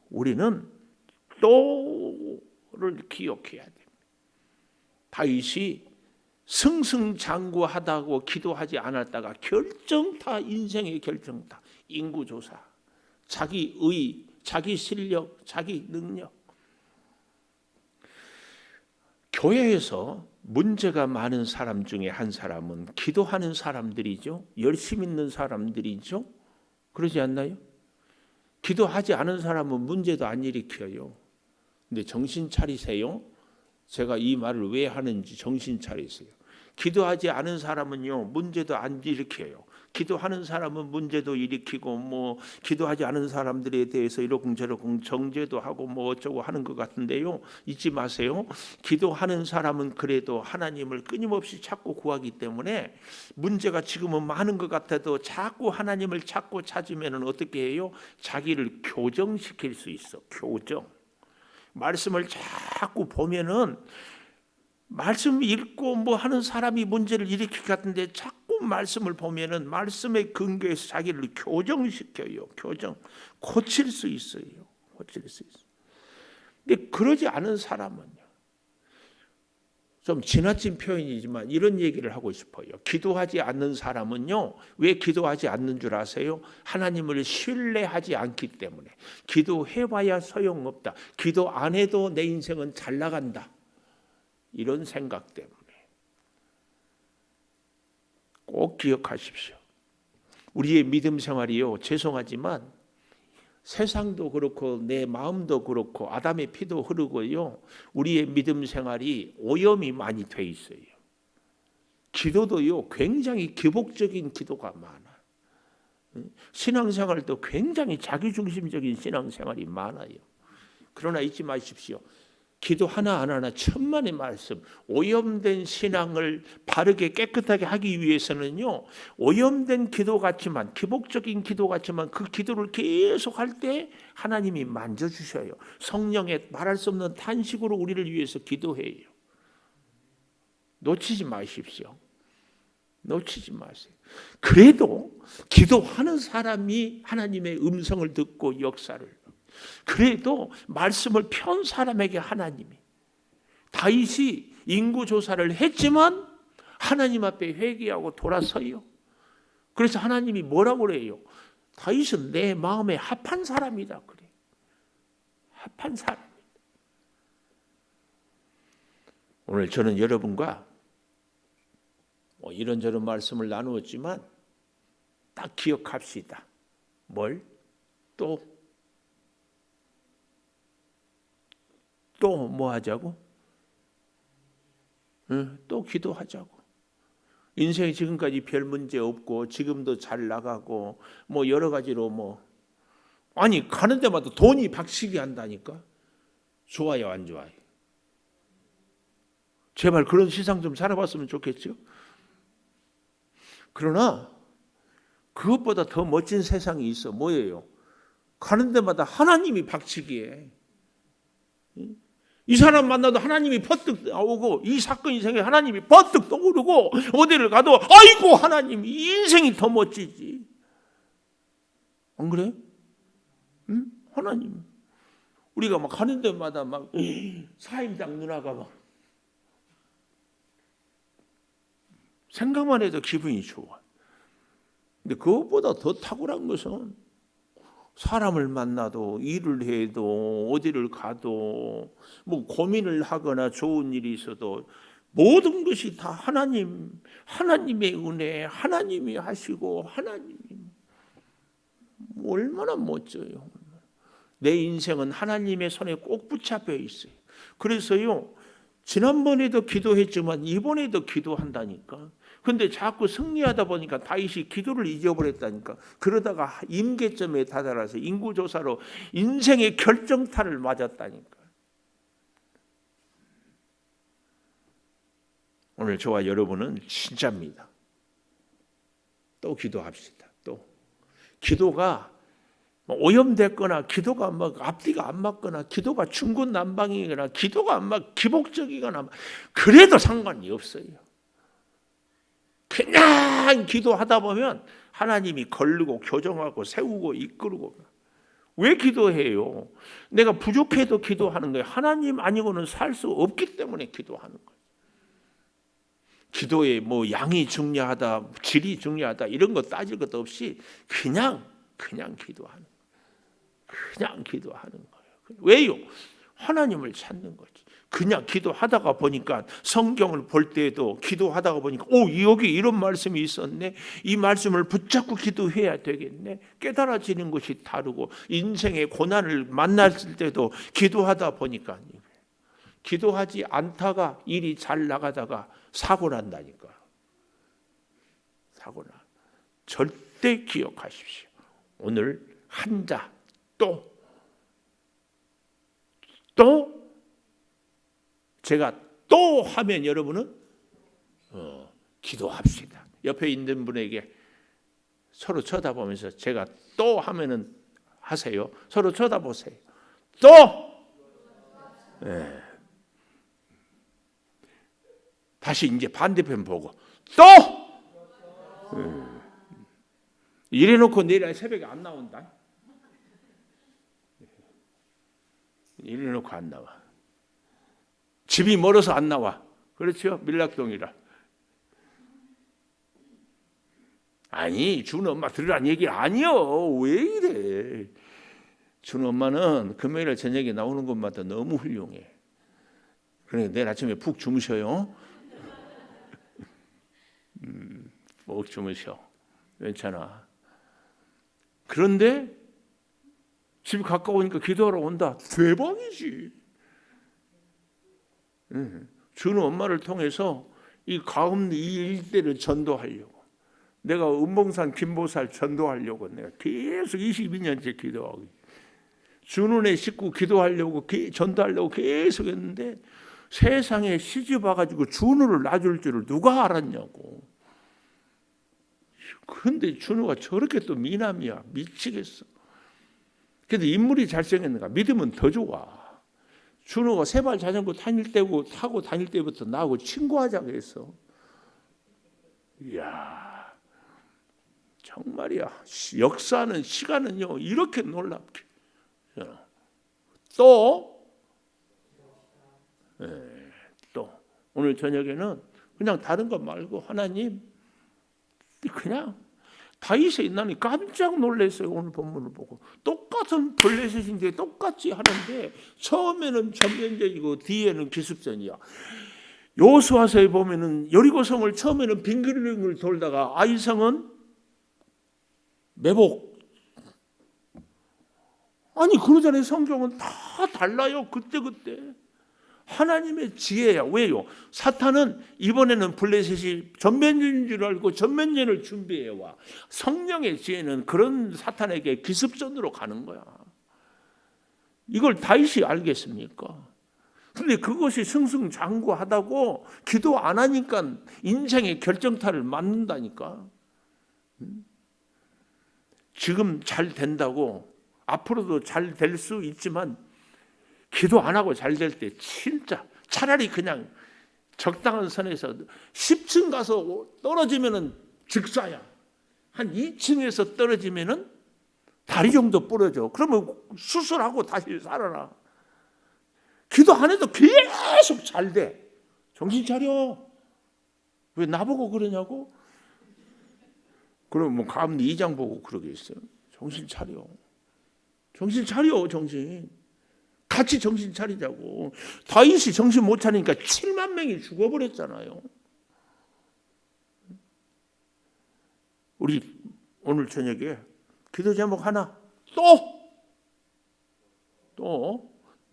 우리는 또를 기억해야 됩니다. 다윗이 승승장구하다고 기도하지 않았다가 결정타 인생의 결정타 인구조사 자기 의 자기 실력, 자기 능력. 교회에서 문제가 많은 사람 중에 한 사람은 기도하는 사람들이죠. 열심 있는 사람들이죠. 그러지 않나요? 기도하지 않은 사람은 문제도 안 일으켜요. 근데 정신 차리세요. 제가 이 말을 왜 하는지 정신 차리세요. 기도하지 않은 사람은요, 문제도 안 일으켜요. 기도하는 사람은 문제도 일으키고 뭐 기도하지 않은 사람들에 대해서 이러쿵저러쿵 정죄도 하고 뭐 어쩌고 하는 것 같은데요. 잊지 마세요. 기도하는 사람은 그래도 하나님을 끊임없이 찾고 구하기 때문에 문제가 지금은 많은 것 같아도 자꾸 하나님을 찾고 찾으면 어떻게 해요? 자기를 교정시킬 수 있어. 교정. 말씀을 자꾸 보면은 말씀 읽고 뭐 하는 사람이 문제를 일으킬 것 같은데 자꾸 말씀을 보면은 말씀의 근거에서 자기를 교정시켜요. 교정. 고칠 수 있어요. 고칠 수 있어요. 근데 그러지 않은 사람은요. 좀 지나친 표현이지만 이런 얘기를 하고 싶어요. 기도하지 않는 사람은요. 왜 기도하지 않는 줄 아세요? 하나님을 신뢰하지 않기 때문에. 기도해봐야 소용없다. 기도 안 해도 내 인생은 잘 나간다. 이런 생각 때문에. 꼭 기억하십시오. 우리의 믿음 생활이요. 죄송하지만 세상도 그렇고 내 마음도 그렇고 아담의 피도 흐르고요. 우리의 믿음 생활이 오염이 많이 돼 있어요. 기도도요. 굉장히 기복적인 기도가 많아. 신앙생활도 굉장히 자기중심적인 신앙생활이 많아요. 그러나 잊지 마십시오. 기도 하나 안 하나 천만의 말씀. 오염된 신앙을 바르게 깨끗하게 하기 위해서는요. 오염된 기도 같지만 기복적인 기도 같지만 그 기도를 계속 할 때 하나님이 만져주셔요. 성령의 말할 수 없는 탄식으로 우리를 위해서 기도해요. 놓치지 마십시오. 놓치지 마세요. 그래도 기도하는 사람이 하나님의 음성을 듣고 역사를, 그래도 말씀을 편 사람에게 하나님이, 다윗이 인구조사를 했지만 하나님 앞에 회개하고 돌아서요. 그래서 하나님이 뭐라고 그래요? 다윗은 내 마음에 합한 사람이다 그래. 합한 사람. 오늘 저는 여러분과 이런저런 말씀을 나누었지만 딱 기억합시다. 뭘? 또 뭐 하자고? 또 기도하자고. 인생이 지금까지 별 문제 없고 지금도 잘 나가고 뭐 여러 가지로 아니 가는 데마다 돈이 박치기 한다니까. 좋아요, 안 좋아요? 제발 그런 세상 좀 살아봤으면 좋겠죠. 그러나 그것보다 더 멋진 세상이 있어. 뭐예요? 가는 데마다 하나님이 박치기에. 이 사람 만나도 하나님이 퍼뜩 나오고 이 사건이 생겨 하나님이 퍼뜩 떠오르고 어디를 가도 아이고 하나님, 이 인생이 더 멋지지. 안 그래? 응? 하나님. 우리가 막 가는 데마다 막 사임당 누나가 막 생각만 해도 기분이 좋아. 근데 그것보다 더 탁월한 것은 사람을 만나도 일을 해도 어디를 가도 뭐 고민을 하거나 좋은 일이 있어도 모든 것이 다 하나님의 은혜, 하나님이 하시고 하나님이 얼마나 멋져요. 내 인생은 하나님의 손에 꼭 붙잡혀 있어요. 그래서요, 지난번에도 기도했지만 이번에도 기도한다니까. 근데 자꾸 승리하다 보니까 다윗이 기도를 잊어버렸다니까. 그러다가 임계점에 다다라서 인구조사로 인생의 결정타를 맞았다니까. 오늘 저와 여러분은 진짜입니다. 또 기도합시다. 또 기도가 오염됐거나 기도가 막 앞뒤가 안 맞거나 기도가 중구난방이거나 기도가 막 기복적이거나 그래도 상관이 없어요. 그냥 기도하다 보면 하나님이 걸르고 교정하고 세우고 이끌고. 왜 기도해요? 내가 부족해도 기도하는 거예요. 하나님 아니고는 살 수 없기 때문에 기도하는 거예요. 기도에 뭐 양이 중요하다, 질이 중요하다 이런 거 따질 것도 없이 그냥 기도하는 거예요. 그냥 기도하는 거예요. 왜요? 하나님을 찾는 거지. 그냥 기도하다가 보니까 성경을 볼 때에도 기도하다가 보니까 여기 이런 말씀이 있었네. 이 말씀을 붙잡고 기도해야 되겠네. 깨달아지는 것이 다르고 인생의 고난을 만났을 때도 기도하다 보니까 기도하지 않다가 일이 잘 나가다가 사고 난다니까. 사고나. 절대 기억하십시오. 오늘 한자 또 제가 또 하면 여러분은 기도합시다. 옆에 있는 분에게 서로 쳐다보면서 제가 또 하면은 하세요. 서로 쳐다보세요. 또 다시 이제 반대편 보고 또 이래놓고 내일 새벽에 안 나온다. 이래놓고 안 나와. 집이 멀어서 안 나와. 그렇죠? 밀락동이라. 아니, 준 엄마 들으란 얘기 아니요. 왜 이래? 준 엄마는 금요일 저녁에 나오는 것마다 너무 훌륭해. 그러니까 내일 아침에 푹 주무셔요. 푹 주무셔. 괜찮아. 그런데 집 가까우니까 기도하러 온다. 대박이지. 준우 엄마를 통해서 이 가음 이 일대를 전도하려고 내가 은봉산 김보살 전도하려고 내가 계속 22년째 기도하고 준우네 식구 기도하려고 전도하려고 계속 했는데 세상에 시집 와가지고 준우를 놔줄 줄을 누가 알았냐고. 그런데 준우가 저렇게 또 미남이야. 미치겠어. 근데 인물이 잘생겼는가 믿으면 더 좋아. 준호가 세발 자전거 타고 다닐 때부터 나하고 친구하자고 했어. 이야, 정말이야. 역사는 시간은요 이렇게 놀랍게. 또 오늘 저녁에는 그냥 다른 것 말고 하나님 그냥 다윗의 나는 깜짝 놀랐어요. 오늘 본문을 보고 똑같은 블레셋인데 똑같이 하는데 처음에는 전면전이고 뒤에는 기습전이야. 여호수아서에 보면은 여리고성을 처음에는 빙글빙글 돌다가 아이성은 매복. 아니 그러잖아요. 성경은 다 달라요. 그때 하나님의 지혜야. 왜요? 사탄은 이번에는 블레셋이 전면전인 줄 알고 전면전을 준비해와. 성령의 지혜는 그런 사탄에게 기습전으로 가는 거야. 이걸 다윗이 알겠습니까? 근데 그것이 승승장구하다고 기도 안 하니까 인생의 결정타를 맞는다니까. 지금 잘 된다고 앞으로도 잘 될 수 있지만 기도 안 하고 잘 될 때 진짜 차라리 그냥 적당한 선에서 10층 가서 떨어지면은 즉사야. 한 2층에서 떨어지면은 다리 정도 부러져. 그러면 수술하고 다시 살아나. 기도 안 해도 계속 잘 돼. 정신 차려. 왜 나보고 그러냐고? 그럼 뭐 가암 2장 보고 그러겠어요. 정신 차려. 정신 차려. 정신. 같이 정신 차리자고. 다윗이 정신 못 차리니까 7만 명이 죽어버렸잖아요. 우리 오늘 저녁에 기도 제목 하나 또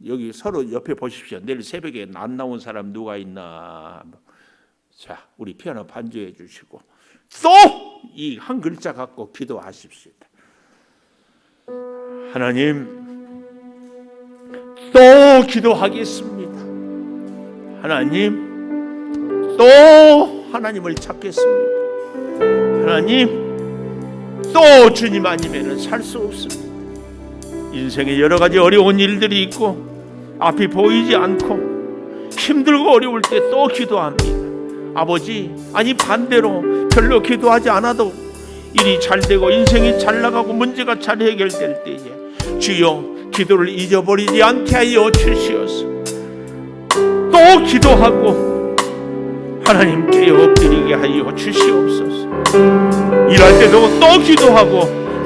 여기 서로 옆에 보십시오. 내일 새벽에 안 나온 사람 누가 있나. 자, 우리 피아노 반주해 주시고 또 이 한 글자 갖고 기도하십시오. 하나님 또 기도하겠습니다. 하나님 또 하나님을 찾겠습니다. 하나님 또 주님 아니면 살 수 없습니다. 인생에 여러 가지 어려운 일들이 있고 앞이 보이지 않고 힘들고 어려울 때 또 기도합니다. 아버지, 아니 반대로 별로 기도하지 않아도 일이 잘 되고 인생이 잘 나가고 문제가 잘 해결될 때에 주여 기도를 잊어버리지 않게 하여 주시옵소서. 또 기도하고 하나님께 엎드리게 하여 주시옵소서. 일할 때도 또 기도하고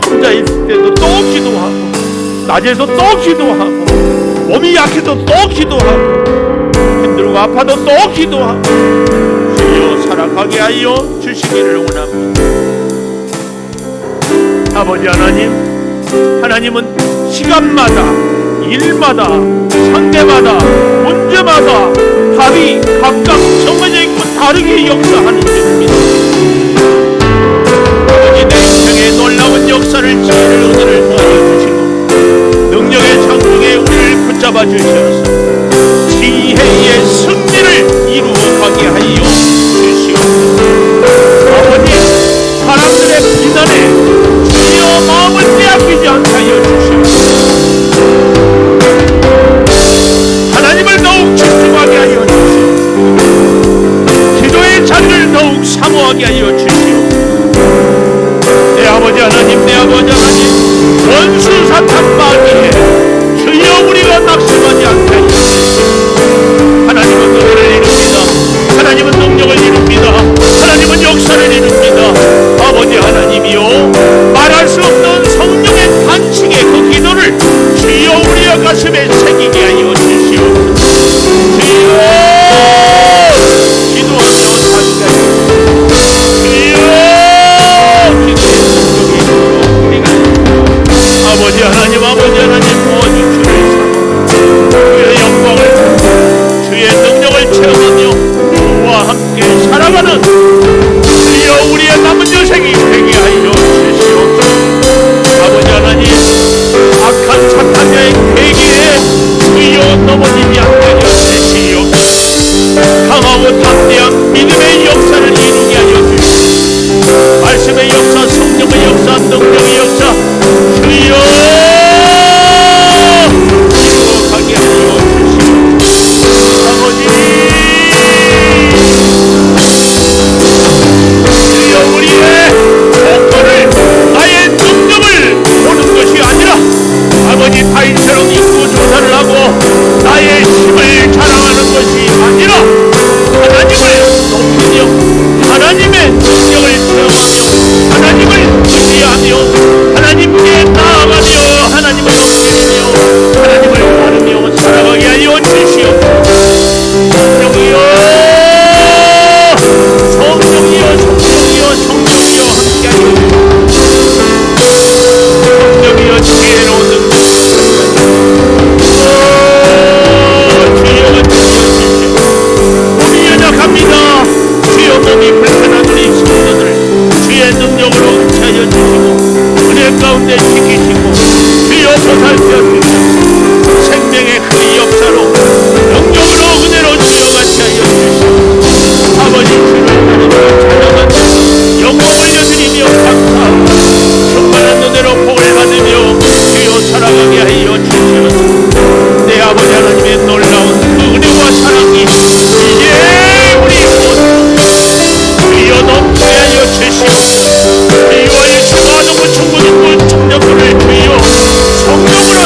혼자 있을 때도 또 기도하고 낮에도 또 기도하고 몸이 약해도 또 기도하고 힘들고 아파도 또 기도하고 주여 살아가게 하여 주시기를 원합니다. 아버지 하나님, 하나님은 시간마다, 일마다, 상대마다, 문제마다 답이 각각 정해져 있고 다르게 역사하는 줄을 믿습니다. 아버지, 내 인생에 놀라운 역사를, 지혜를, 은혜를 더하여 주시고 능력의 창중에 우리를 붙잡아 주셔서 지혜의 승리를 이루어가게 하여 주시옵소서. 아버지, 사람들의 비난에 주여 마음을 빼앗기지 않게 하여 주시옵소서. 하나님을 더욱 집중하게 하여 주시옵소서. 기도의 자리를 더욱 사모하게 하여 주시옵소서. 내 아버지 하나님, 내 아버지 하나님, 원수 사탄 마귀에 주여 우리가 낙심하지 않게 하여 주시옵소서. 하나님은 은혜를 이룹니다. 하나님은 능력을 이룹니다. 하나님은 역사를 이룹니다. 아버지 하나님이요, 말할 수 없는 성령의 탄식의 그 기도를 주여 우리의 가슴에 새기게 하여 주시옵소서. 주여 기도하며 살게 하여 주여 기도의 능력이 있도록 우리가 아버지 하나님, 아버지 하나님 모든 주를 사모하며 주의 영광을, 주의 능력을 체험하며 주와 함께 살아가는 주여 우리의 남은 여생이 되게 하여 주시옵소서. 아버지 하나님, 악한 사탄의 계기에 주여 넘어지지 않게 하여 주시옵소서. 강하고 담대한 믿음의 역사를 이루게 하여 주시옵소서. 말씀의 역사, 성령의 역사, 능력의 역사 주여 이루어가게 하여 주시옵소서. 아버지, 주여 우리의 목표를, 나의 능력을 보는 것이 아니라 아버지 다윗처럼 인구 조사를 하고 나의 힘을 자랑하는 것이 아니라 하나님을 높이며 하나님의 능력을 체험하며 하나님을 의지하며 하나님께 나아가며 하나님을 높이며 하나님을 따르며 살아가게 하여 주시옵소서. 성령이여, 성령이여, 성령이여, 성령이여 함께 하여 주시옵소서. 성령이여 지혜로운 능력 주여 주여 몸이 연약합니다. 주여 몸이 불편한 우리 성도들 주의 능력으로 응치하여 주시고 은혜 가운데 지키시고 주여 보살펴 주시고 생명의 그 역사로 능력으로 은혜로 주여 같이 하여 주시고 아버지 주를 따르며 찬양하며 영광 올려드리며 감사하고 충만한 은혜로 복을 받으며 주여 살아가게 하여 주시옵소서. 내 아버지 하나님의 놀라운 그 은혜와 사랑이 이제 우리 모두 주여 넘치게 하여 주시옵소서. 주여 이 주가 너무 충분히 청년들을 주여 성령으로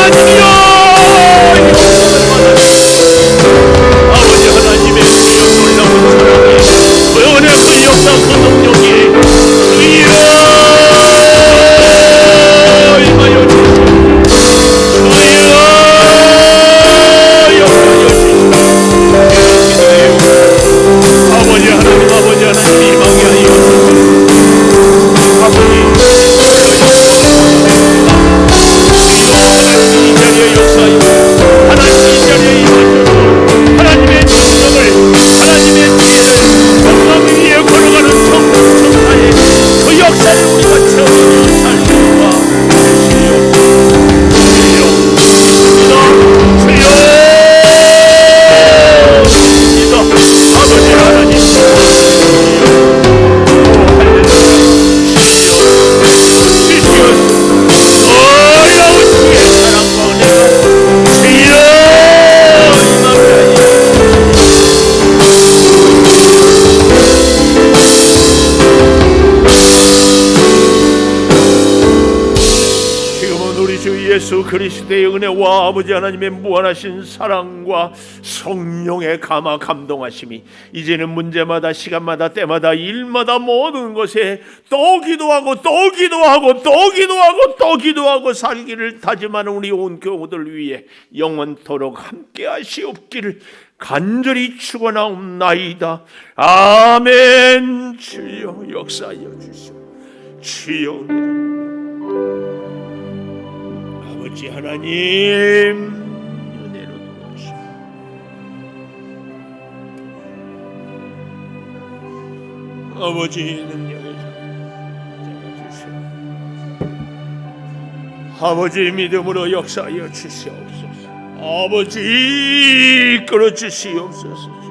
하나님이여 아버지 하나님의 그 놀라운 사랑이 그 은혜 그 역사 그 능력이 주여 임하여 주시옵소서. 주여 역사하여 주시옵소서. 아버지 하나님 임하게 하여 주시옵소서. 아버지 이 자리에 역사하여 하나님 이 자리에 임하셔서 하나님의 능력을 하나님의 지혜를 영광 위에 걸어가는 천국 천사의 그 역사를 우리가 체험하며 살리와 주시옵소서. 주여 믿습니다. 아버지 하나님 예수 그리스도의 은혜와 아버지 하나님의 무한하신 사랑과 성령의 감화 감동하심이 이제는 문제마다 시간마다 때마다 일마다 모든 것에 또 기도하고 또 기도하고 또 기도하고 또 기도하고 살기를 다짐하는 우리 온 교우들 위해 영원토록 함께 하시옵기를 간절히 축원하옵나이다. 아멘. 주여 역사하여 주시오. 주여 아버지 하나님 은혜로 도와주시오. 아버지 능력의 주시오. 아버지 믿음으로 역사하여 주시옵소서. 아버지 이끌어 주시옵소서.